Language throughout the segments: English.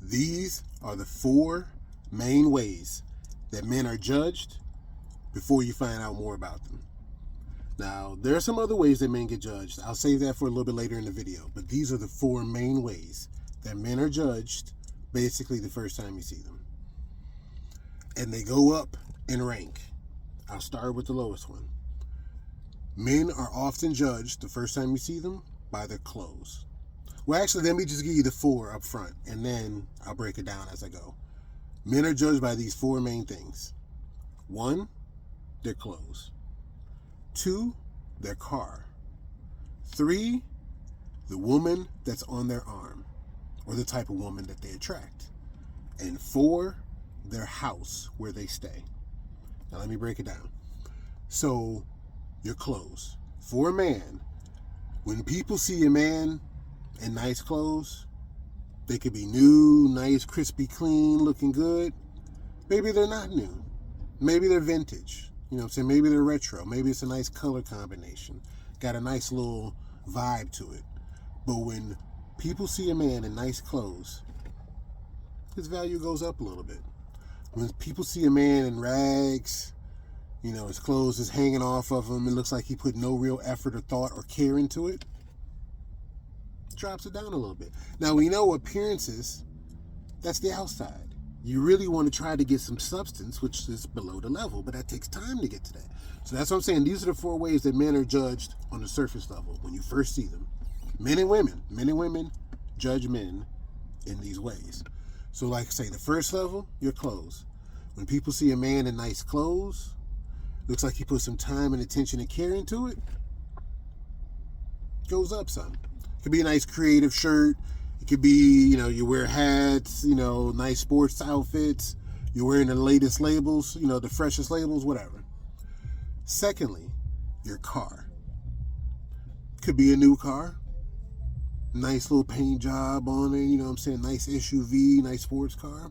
These are the 4 main ways that men are judged before you find out more about them. Now, there are some other ways that men get judged. I'll save that for a little bit later in the video. But these are the 4 main ways that men are judged basically the first time you see them. And they go up in rank. I'll start with the lowest one. Men are often judged the first time you see them by their clothes. Well, actually, let me just give you the 4 up front, and then I'll break it down as I go. Men are judged by these 4 main things. 1, their clothes. 2, their car. 3, the woman that's on their arm, or the type of woman that they attract. And 4, their house where they stay. Now let me break it down. So, your clothes. For a man, when people see a man in nice clothes, they could be new, nice, crispy, clean, looking good. Maybe they're not new. Maybe they're vintage. You know what I'm saying? Maybe they're retro. Maybe it's a nice color combination. Got a nice little vibe to it. But when people see a man in nice clothes, his value goes up a little bit. When people see a man in rags, you know, his clothes is hanging off of him, it looks like he put no real effort or thought or care into it, drops it down a little bit. Now, we know appearances, that's the outside. You really want to try to get some substance, which is below the level, but that takes time to get to that. So that's what I'm saying. These are the 4 ways that men are judged on the surface level when you first see them. Men and women judge men in these ways. So like I say, the first level, your clothes. When people see a man in nice clothes, looks like he put some time and attention and care into it, goes up some. It could be a nice creative shirt. It could be, you know, you wear hats, you know, nice sports outfits. You're wearing the latest labels, you know, the freshest labels, whatever. Secondly, your car. Could be a new car. Nice little paint job on it, you know what I'm saying? Nice SUV, nice sports car.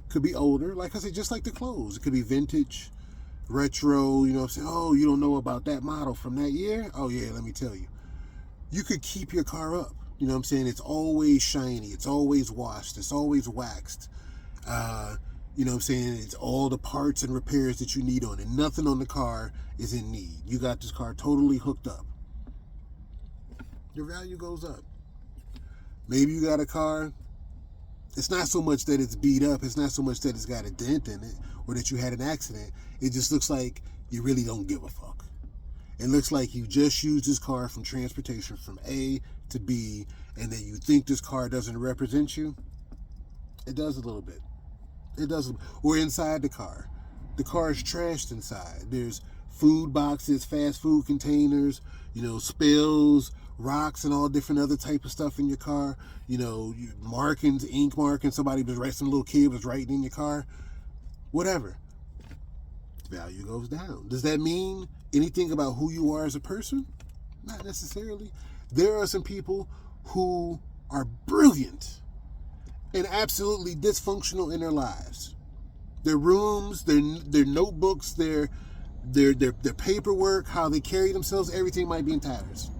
Could be older. Like I said, just like the clothes. It could be vintage, retro, you know what I'm saying? Oh, you don't know about that model from that year? Oh, yeah, let me tell you. You could keep your car up. You know what I'm saying? It's always shiny. It's always washed. It's always waxed. You know what I'm saying? It's all the parts and repairs that you need on it. Nothing on the car is in need. You got this car totally hooked up. Your value goes up. Maybe you got a car. It's not so much that it's beat up. It's not so much that it's got a dent in it or that you had an accident. It just looks like you really don't give a fuck. It looks like you just used this car from transportation from A to B, and that you think this car doesn't represent you. It does a little bit. It doesn't. Or inside the car. The car is trashed inside. There's food boxes, fast food containers, you know, spills, rocks, and all different other type of stuff in your car. You know, markings, ink markings. Somebody was writing, some little kid was writing in your car. Whatever. Value goes down. Does that mean anything about who you are as a person? Not necessarily. There are some people who are brilliant and absolutely dysfunctional in their lives. Their rooms, their notebooks, their paperwork, how they carry themselves, everything might be in tatters.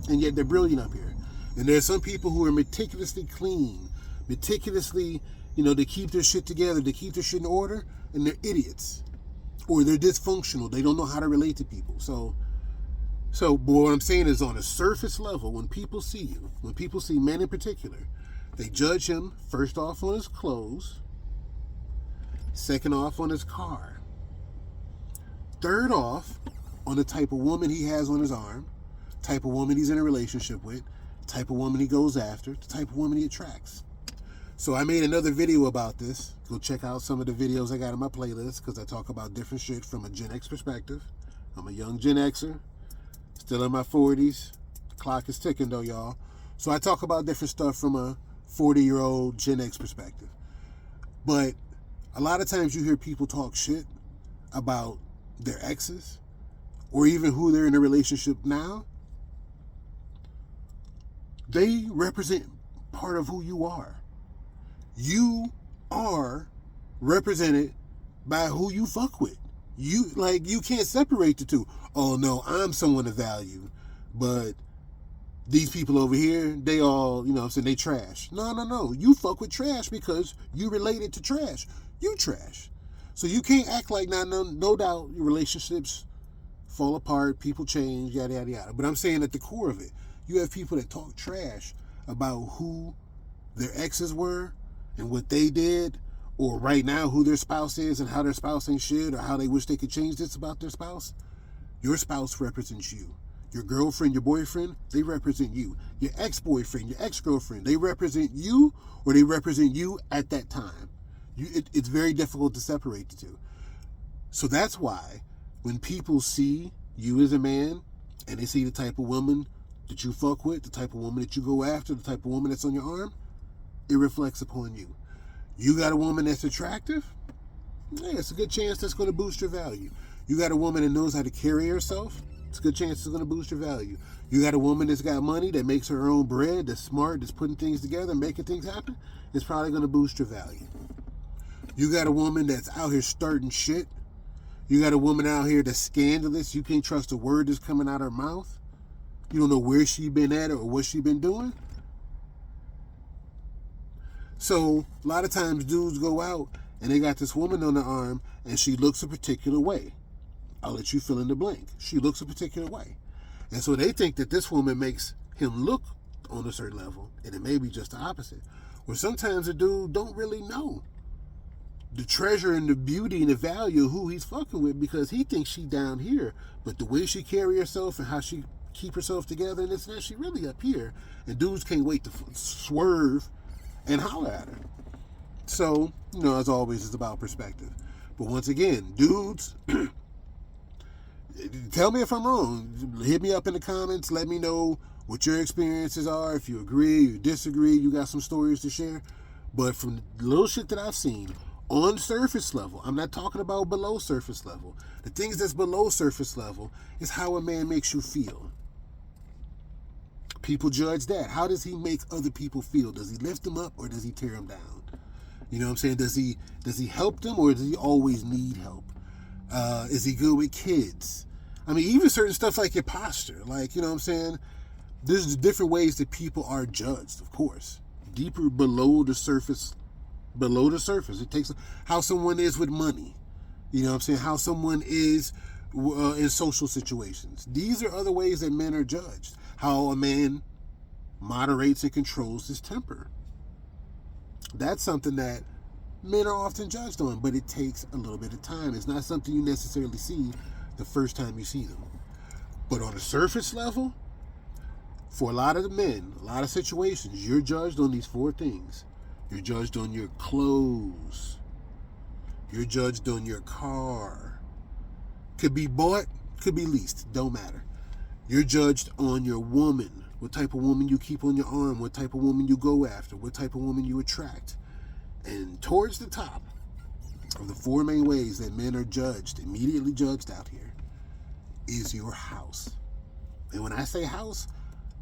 And yet they're brilliant up here. And there's some people who are meticulously clean, meticulously, you know, they keep their shit together, they keep their shit in order, and they're idiots. Or they're dysfunctional. They don't know how to relate to people. So what I'm saying is, on a surface level, when people see you, when people see men in particular, they judge him first off on his clothes, second off on his car, third off on the type of woman he has on his arm, type of woman he's in a relationship with, type of woman he goes after, the type of woman he attracts. So I made another video about this. Go check out some of the videos I got in my playlist, because I talk about different shit from a Gen X perspective. I'm a young Gen Xer, still in my 40s. The clock is ticking though, y'all. So I talk about different stuff from a 40-year-old Gen X perspective. But a lot of times you hear people talk shit about their exes, or even who they're in a relationship now. They represent part of who you are. You are represented by who you fuck with. You can't separate the two. Oh no, I'm someone of value, but these people over here, they all, you know what I'm saying, they trash. No. You fuck with trash because you related to trash. You trash. So you can't act like, no doubt, your relationships fall apart, people change, yada, yada, yada. But I'm saying at the core of it, you have people that talk trash about who their exes were and what they did, or right now who their spouse is and how their spouse ain't shit, or how they wish they could change this about their spouse. Your spouse represents you. Your girlfriend, your boyfriend, they represent you. Your ex-boyfriend, your ex-girlfriend, they represent you, or they represent you at that time. It's very difficult to separate the two. So that's why when people see you as a man and they see the type of woman that you fuck with, the type of woman that you go after, the type of woman that's on your arm, it reflects upon you. You got a woman that's attractive? Yeah, it's a good chance that's going to boost your value. You got a woman that knows how to carry herself? It's a good chance it's going to boost your value. You got a woman that's got money, that makes her own bread, that's smart, that's putting things together, making things happen? It's probably going to boost your value. You got a woman that's out here starting shit. You got a woman out here that's scandalous. You can't trust a word that's coming out her mouth. You don't know where she been at or what she been doing. So a lot of times dudes go out and they got this woman on their arm and she looks a particular way. I'll let you fill in the blank. She looks a particular way. And so they think that this woman makes him look on a certain level, and it may be just the opposite. Where sometimes a dude don't really know the treasure and the beauty and the value of who he's fucking with because he thinks she down here. But the way she carry herself and how she keep herself together and this and that, she really up here. And dudes can't wait to swerve and holler at her. So, you know, as always, it's about perspective. But once again, dudes, tell me if I'm wrong. Hit me up in the comments. Let me know what your experiences are. If you agree, you disagree, you got some stories to share. But from the little shit that I've seen, on surface level, I'm not talking about below surface level. The things that's below surface level is how a man makes you feel. People judge that. How does he make other people feel? Does he lift them up or does he tear them down? You know what I'm saying? Does he help them or does he always need help? Is he good with kids? I mean, even certain stuff like your posture. Like, you know what I'm saying? There's different ways that people are judged, of course. Deeper below the surface. It takes how someone is with money. You know what I'm saying? How someone is in social situations. These are other ways that men are judged. How a man moderates and controls his temper. That's something that men are often judged on, but it takes a little bit of time. It's not something you necessarily see the first time you see them. But on a surface level, for a lot of the men, a lot of situations, you're judged on these 4 things. You're judged on your clothes. You're judged on your car. Could be bought, could be leased, don't matter. You're judged on your woman. What type of woman you keep on your arm, what type of woman you go after, what type of woman you attract. And towards the top of the 4 main ways that men are judged, immediately judged out here, is your house. And when I say house,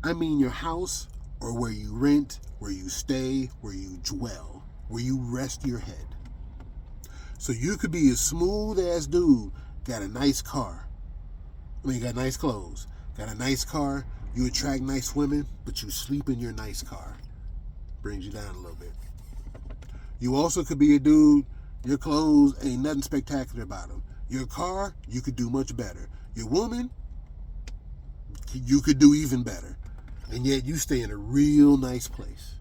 I mean your house or where you rent, where you stay, where you dwell, where you rest your head. So you could be a smooth ass dude, got a nice car. I mean, got nice clothes, got a nice car, you attract nice women, but you sleep in your nice car. Brings you down a little bit. You also could be a dude, your clothes ain't nothing spectacular about them. Your car, you could do much better. Your woman, you could do even better. And yet you stay in a real nice place.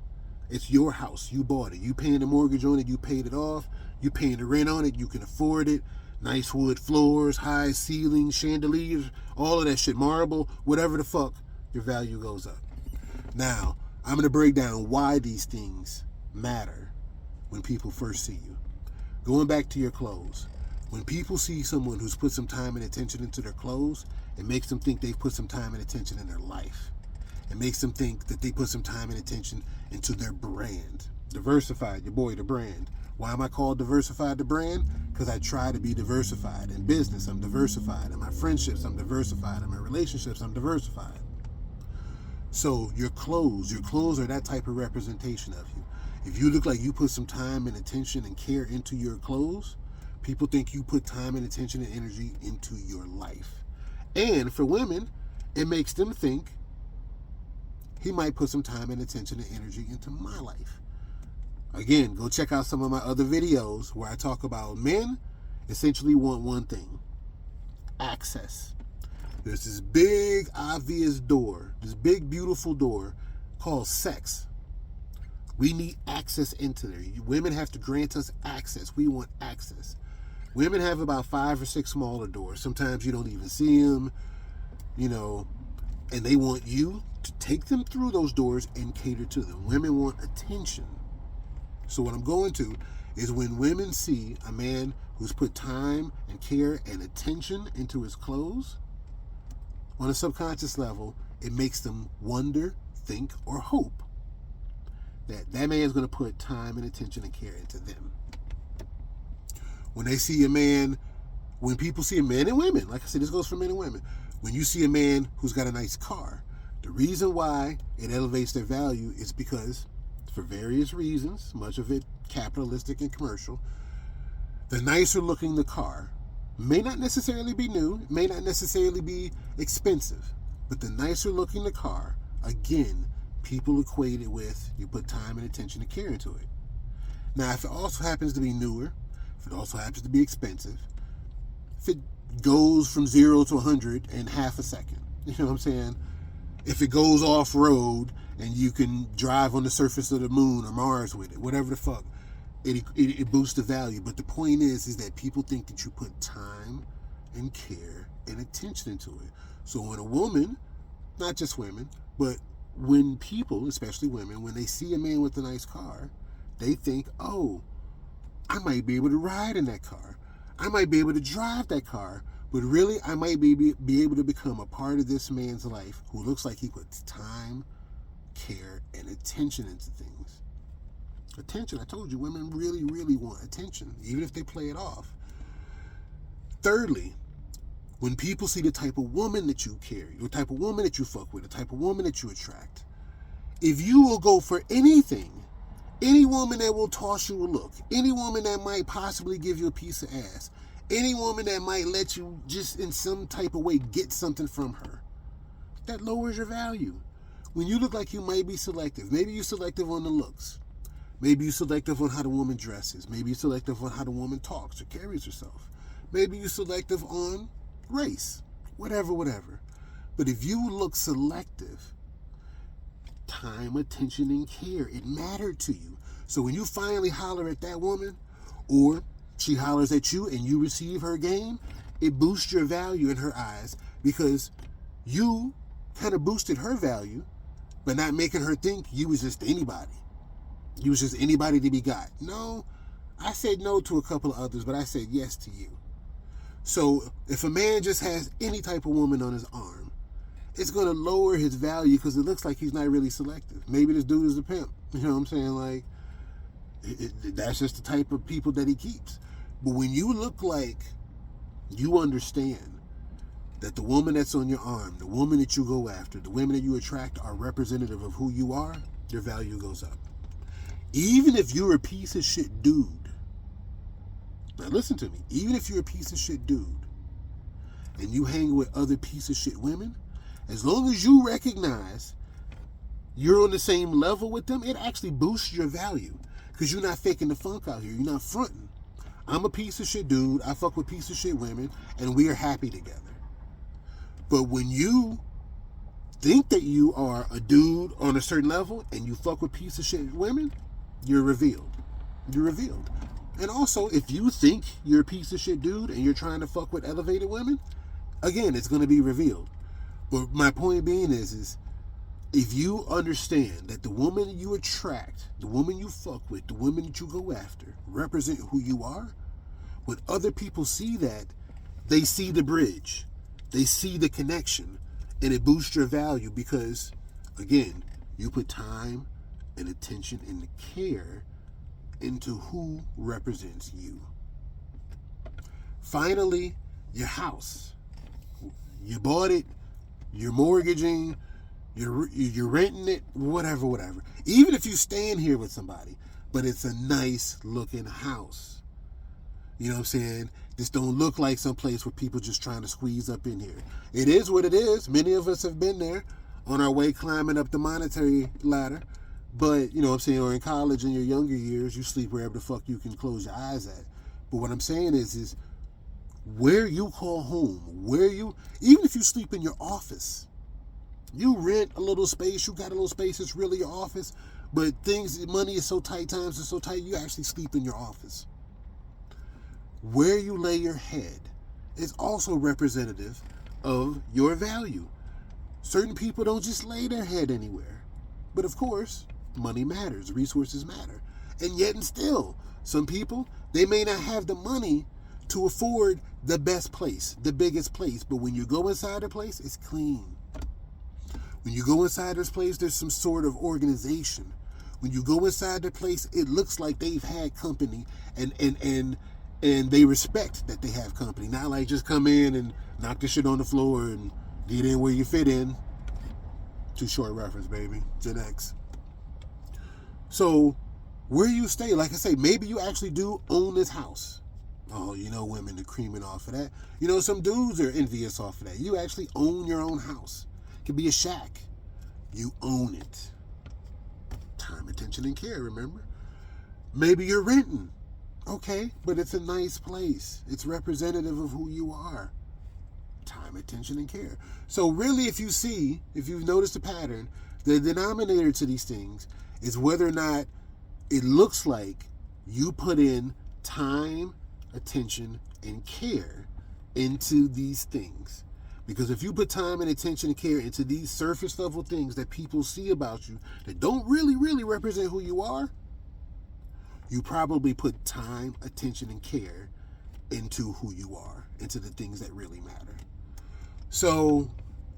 It's your house. You bought it. You paying the mortgage on it. You paid it off. You paying the rent on it. You can afford it. Nice wood floors, high ceilings, chandeliers, all of that shit, marble, whatever the fuck, your value goes up. Now, I'm going to break down why these things matter when people first see you. Going back to your clothes. When people see someone who's put some time and attention into their clothes, it makes them think they've put some time and attention in their life. It makes them think that they put some time and attention into their brand. Diversified, your boy, the brand. Why am I called Diversified, the brand? Because I try to be diversified. In business, I'm diversified. In my friendships, I'm diversified. In my relationships, I'm diversified. So your clothes are that type of representation of you. If you look like you put some time and attention and care into your clothes, people think you put time and attention and energy into your life. And for women, it makes them think he might put some time and attention and energy into my life. Again, go check out some of my other videos where I talk about men essentially want one thing: access. There's this big, obvious door, this big, beautiful door called sex. We need access into there. Women have to grant us access. We want access. Women have about 5 or 6 smaller doors. Sometimes you don't even see them, and they want you to take them through those doors and cater to them. Women want attention. So what I'm going to is when women see a man who's put time and care and attention into his clothes, on a subconscious level, it makes them wonder, think, or hope that that man is going to put time and attention and care into them. When they see a man, when people see a man and women, like I said, this goes for men and women. When you see a man who's got a nice car, the reason why it elevates their value is because, for various reasons, much of it capitalistic and commercial, the nicer looking the car may not necessarily be new, may not necessarily be expensive, but the nicer looking the car, again, people equate it with you put time and attention and care into it. Now, if it also happens to be newer, if it also happens to be expensive, if it goes from 0 to 100 in half a second, you know what I'm saying? If it goes off-road and you can drive on the surface of the moon or Mars with it, whatever the fuck, it boosts the value. But the point is that people think that you put time and care and attention into it. So when a woman, not just women, but when people, especially women, when they see a man with a nice car, they think, oh, I might be able to ride in that car. I might be able to drive that car. But really, I might be able to become a part of this man's life who looks like he puts time, care, and attention into things. Attention, I told you, women really, really want attention, even if they play it off. Thirdly, when people see the type of woman that you carry, the type of woman that you fuck with, the type of woman that you attract, if you will go for anything, any woman that will toss you a look, any woman that might possibly give you a piece of ass, any woman that might let you just in some type of way get something from her, that lowers your value. When you look like you might be selective, maybe you're selective on the looks, maybe you're selective on how the woman dresses, maybe you're selective on how the woman talks or carries herself, maybe you're selective on race, whatever. But if you look selective, time, attention, and care, it mattered to you. So when you finally holler at that woman, or she hollers at you and you receive her game, it boosts your value in her eyes because you kind of boosted her value by not making her think you was just anybody. You was just anybody to be got. No, I said no to a couple of others, but I said yes to you. So if a man just has any type of woman on his arm, it's going to lower his value because it looks like he's not really selective. Maybe this dude is a pimp. You know what I'm saying? Like, that's just the type of people that he keeps. But when you look like you understand that the woman that's on your arm, the woman that you go after, the women that you attract are representative of who you are, your value goes up. Even if you're a piece of shit dude, now listen to me, even if you're a piece of shit dude and you hang with other piece of shit women, as long as you recognize you're on the same level with them, it actually boosts your value because you're not faking the funk out here. You're not fronting. I'm a piece of shit dude. I fuck with piece of shit women, and we are happy together. But when you think that you are a dude on a certain level and you fuck with piece of shit women, you're revealed. You're revealed. And also, if you think you're a piece of shit dude and you're trying to fuck with elevated women, again, it's going to be revealed. But my point being is if you understand that the woman you attract, the woman you fuck with, the women that you go after represent who you are, when other people see that, they see the bridge, they see the connection, and it boosts your value because, again, you put time and attention and care into who represents you. Finally, your house. You bought it, you're mortgaging, you're renting it, whatever. Even if you staying here with somebody, but it's a nice looking house. You know what I'm saying? This don't look like some place where people just trying to squeeze up in here. It is what it is. Many of us have been there. on our way climbing up the monetary ladder. But, you know what I'm saying, or in college in your younger years, you sleep wherever the fuck you can close your eyes at. But what I'm saying is where you call home, even if you sleep in your office, you rent a little space, you got a little space, it's really your office, but money is so tight, times are so tight, you actually sleep in your office. Where you lay your head is also representative of your value. Certain people don't just lay their head anywhere. But of course, money matters, resources matter. And yet and still, some people, they may not have the money to afford the best place, the biggest place. But when you go inside a place, it's clean. When you go inside this place, there's some sort of organization. When you go inside the place, it looks like they've had company and they respect that they have company. Not like just come in and knock the shit on the floor and get in where you fit in. Too short reference, baby. Gen X. So, where you stay, like I say, maybe you actually do own this house. Oh, you know, women are creaming off of that. You know, some dudes are envious off of that. You actually own your own house. It could be a shack. You own it. Time, attention, and care, remember? Maybe you're renting. Okay, but it's a nice place. It's representative of who you are. Time, attention, and care. So really, if you've noticed a pattern, the denominator to these things is whether or not it looks like you put in time, attention, and care into these things. Because if you put time and attention and care into these surface level things that people see about you that don't really, really represent who you are, you probably put time, attention, and care into who you are, into the things that really matter. So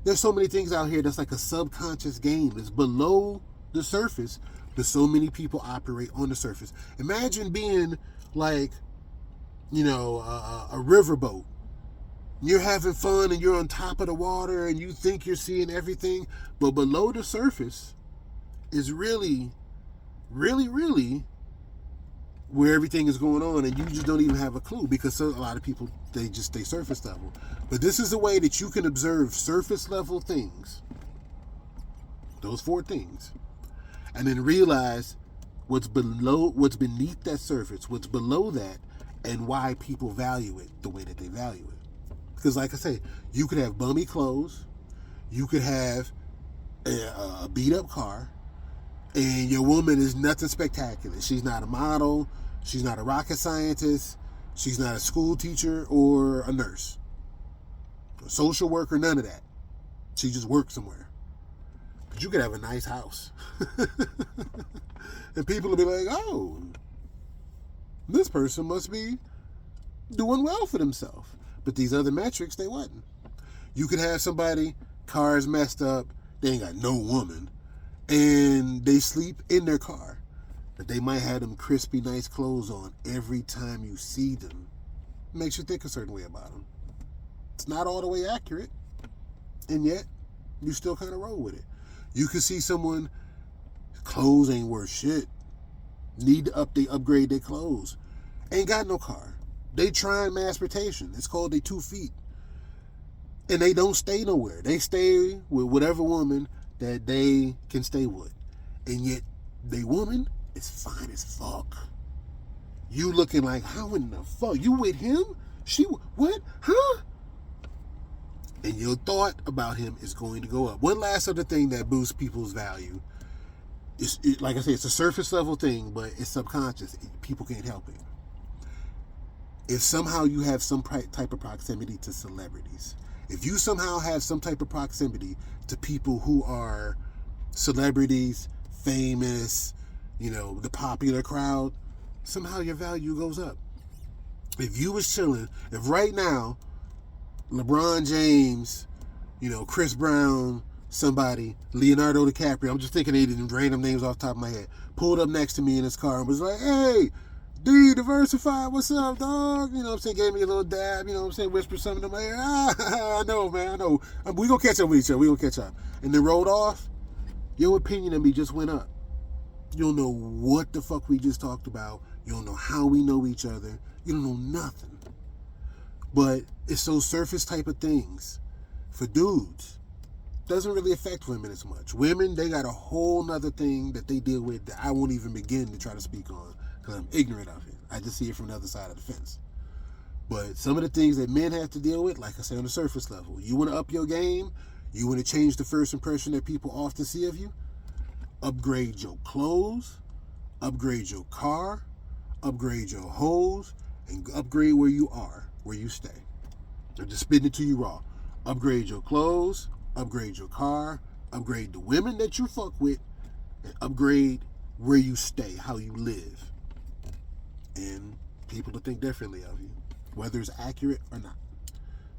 there's so many things out here that's like a subconscious game. It's below the surface, but so many people operate on the surface. Imagine being like, you know, a riverboat. You're having fun and you're on top of the water and you think you're seeing everything, but below the surface is really, really, really where everything is going on, and you just don't even have a clue, because a lot of people, they just stay surface level. But this is a way that you can observe surface level things, those 4 things, and then realize what's beneath that surface, what's below that, and why people value it the way that they value it. Because like I say, you could have bummy clothes, you could have a beat up car, and your woman is nothing spectacular. She's not a model. She's not a rocket scientist. She's not a school teacher or a nurse. A social worker, none of that. She just works somewhere. But you could have a nice house. And people will be like, oh, this person must be doing well for themselves. But these other metrics, they wasn't. You could have somebody, car's messed up, they ain't got no woman, and they sleep in their car, but they might have them crispy, nice clothes on every time you see them. It makes you think a certain way about them. It's not all the way accurate, and yet you still kind of roll with it. You could see someone, clothes ain't worth shit, need to upgrade their clothes, ain't got no car. They trying transportation. It's called they 2 feet. And they don't stay nowhere. They stay with whatever woman that they can stay with. And yet, they woman is fine as fuck. You looking like, how in the fuck? You with him? What? Huh? And your thought about him is going to go up. One last other thing that boosts people's value is, like I say, it's a surface level thing, but it's subconscious. People can't help it. If somehow you have some type of proximity to celebrities, if you somehow have some type of proximity to people who are celebrities, famous, you know, the popular crowd, somehow your value goes up. If you was chilling, if right now, LeBron James, you know, Chris Brown, somebody, Leonardo DiCaprio, I'm just thinking they didn't random names off the top of my head, pulled up next to me in his car and was like, hey, D, Diversified, what's up, dog? You know what I'm saying? Gave me a little dab, you know what I'm saying? Whispered something to my ear. I know, man, I know. We gonna catch up with each other. We gonna catch up. And then rolled off. Your opinion of me just went up. You don't know what the fuck we just talked about. You don't know how we know each other. You don't know nothing. But it's those surface type of things for dudes doesn't really affect women as much. Women, they got a whole nother thing that they deal with that I won't even begin to try to speak on because I'm ignorant of it. I just see it from the other side of the fence. But some of the things that men have to deal with, like I say, on the surface level, you want to up your game, you want to change the first impression that people often see of you, upgrade your clothes, upgrade your car, upgrade your hoes, and upgrade where you are, where you stay. I'm just spitting it to you raw. Upgrade your clothes, upgrade your car, upgrade the women that you fuck with, and upgrade where you stay, how you live. And people to think differently of you, whether it's accurate or not.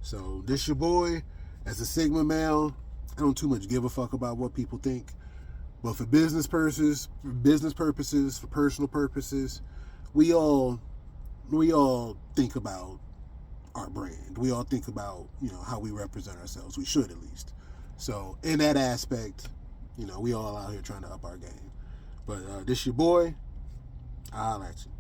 So this your boy. As a Sigma male, I don't too much give a fuck about what people think. But for business purposes, for personal purposes, we all think about our brand. We all think about, how we represent ourselves. We should, at least. So in that aspect, we all out here trying to up our game. But this your boy. I'll holler at you.